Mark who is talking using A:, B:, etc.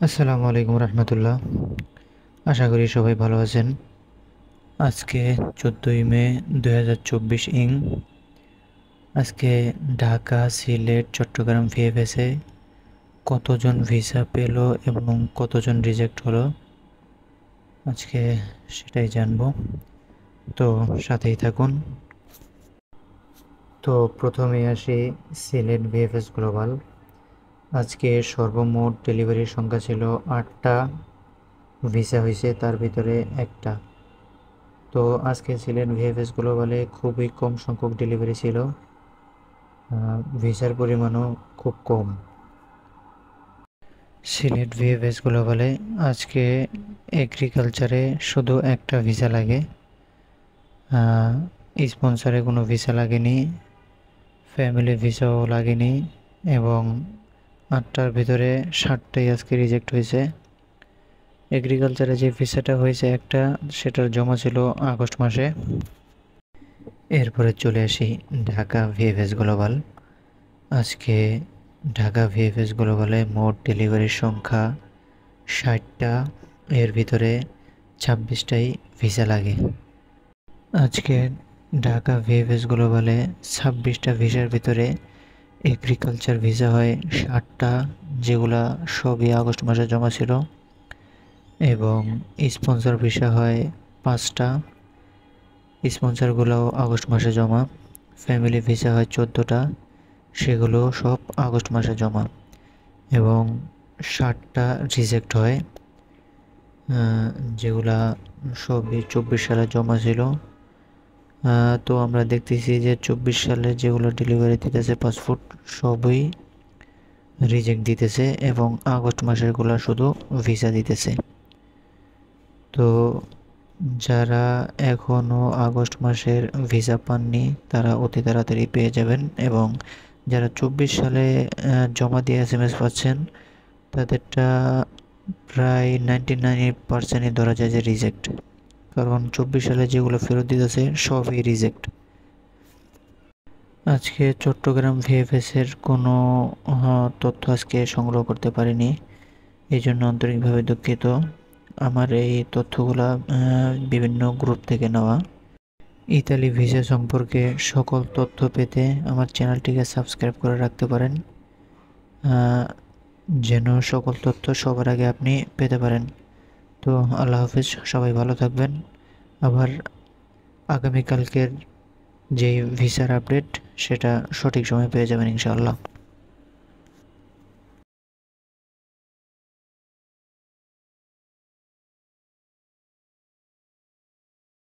A: আসসালামু আলাইকুম রহমতুল্লাহ। আশা করি সবাই ভালো আছেন। আজকে 14ই মে 2024 আজকে ঢাকা, সিলেট, চট্টগ্রাম ভিএফএসে কতজন ভিসা পেল এবং কতজন রিজেক্ট হলো আজকে সেটাই জানবো। তো সাথেই থাকুন। তো প্রথমে আসি সিলেট ভিএফএস গ্লোবাল। আজকে সর্বমোট ডেলিভারির সংখ্যা ছিল 8টা, ভিসা হয়েছে তার ভিতরে একটা। তো আজকে সিলেট ভিএফএস গ্লোবালে খুবই কম সংখ্যক ডেলিভারি ছিল, ভিসার পরিমাণও খুব কম। সিলেট ভিএফএস গ্লোবালে আজকে এগ্রিকালচারে শুধু একটা ভিসা লাগে, স্পন্সরে কোনো ভিসা লাগেনি, ফ্যামিলি ভিসাও লাগেনি এবং 8টার ভিতরে 7টাই আজকে রিজেক্ট হয়েছে। এগ্রিকালচারে যে ভিসাটা হয়েছে একটা, সেটার জমা ছিল আগস্ট মাসে। এরপরে চলে আসি ঢাকা ভিএফএস গ্লোবাল। আজকে ঢাকা ভিএফএস গ্লোবালে মোট ডেলিভারির সংখ্যা 60টা, এর ভিতরে 26টাই ভিসা লাগে। আজকে ঢাকা ভিএফএস গ্লোবালে 26টা ভিসার ভিতরে এগ্রিকালচার ভিসা হয় 60টা, যেগুলা সবই আগস্ট মাসে জমা ছিল, এবং স্পন্সর ভিসা হয় 5টা, স্পন্সরগুলোও আগস্ট মাসে জমা। ফ্যামিলি ভিসা হয় 14টা, সেগুলো সব আগস্ট মাসে জমা, এবং 60টা রিজেক্ট হয়, যেগুলা সবই 24 সালে জমা ছিল। তো আমরা দেখতেছি যে 24 সালে যেগুলো ডেলিভারি দিতেছে পাসপোর্ট, সবই রিজেক্ট দিতেছে, এবং আগস্ট মাসেরগুলো শুধু ভিসা দিতেছে। তো যারা এখনও আগস্ট মাসের ভিসা পাননি তারা অতি তাড়াতাড়ি পেয়ে যাবেন, এবং যারা 24 সালে জমা দিয়ে এসএমএস পাচ্ছেন তাদেরটা প্রায় 99%ই ধরা যায় যে রিজেক্ট, কারণ 24 সালে যেগুলো ফেরত দিতেছে সবই রিজেক্ট। আজকে চট্টগ্রাম ভিএফএসের কোনো তথ্য আজকে সংগ্রহ করতে পারিনি, এই জন্য আন্তরিকভাবে দুঃখিত। আমার এই তথ্যগুলা বিভিন্ন গ্রুপ থেকে নেওয়া। ইতালি ভিসা সম্পর্কে সকল তথ্য পেতে আমার চ্যানেলটিকে সাবস্ক্রাইব করে রাখতে পারেন, যেন সকল তথ্য সবার আগে আপনি পেতে পারেন। তো আল্লাহ হাফিজ, সবাই ভালো থাকবেন। আবার আগামীকালকের যেই ভিসার আপডেট সেটা সঠিক সময় পেয়ে যাবেন ইনশাআল্লাহ।